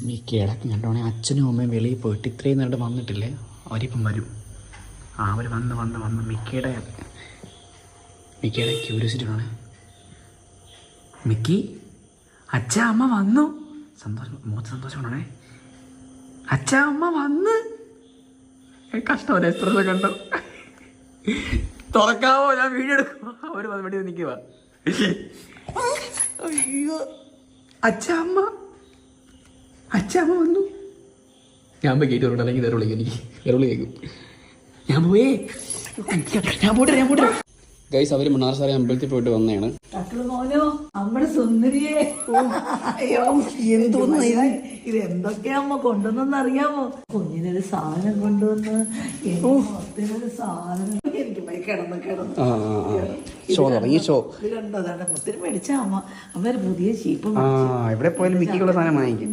മിക്കയുടെ കണ്ടോണെ അച്ഛനും അമ്മയും വെളിയിൽ പോയിട്ട് ഇത്രയും നേരം വന്നിട്ടില്ലേ, അവരിപ്പം വരും. അവർ വന്ന് മിക്കയുടെ ക്യൂരിയോസിറ്റി ആണ്. മിക്കി അച്ഛ അമ്മ വന്നു, സന്തോഷം, മുഖത്ത് സന്തോഷമാണേ. അച്ഛ അമ്മ വന്ന് കഷ്ടം ഒരു എക്സ്പ്രസ് കണ്ടു. തുറക്കാവോ, ഞാൻ വീഡിയോ എടുക്കുമോ? അവർ വേണ്ടി നിൽക്കുക. അയ്യോ അച്ഛ അമ്മ വന്നു. ഞാൻ പോയി കേട്ട് പറഞ്ഞു, അല്ലെങ്കിൽ വിളിക്കും, എനിക്ക് വിരളി കേൾക്കും. ഞാൻ പോട്ടെ. ഗൈസ്, അവര് മണ്ണാർശാല അമ്പലത്തിൽ പോയിട്ട് വന്നതാണ്. നമ്മുടെ സുന്ദരിയെ ഇത് എന്തൊക്കെയാ അമ്മ കൊണ്ടുവന്നെന്ന് അറിയാമോ? കുഞ്ഞിനൊരു സാധനം കൊണ്ടുവന്ന്, മുത്തിനൊരു സാധനം. എനിക്ക് പോയി കിടന്നു കണ്ടതാണ് മുത്തിന് മേടിച്ച അമ്മ. അമ്മ ഒരു പുതിയ ചീപ്പ് എവിടെ പോയാലും മിക്കുള്ള സാധനം വാങ്ങിക്കും.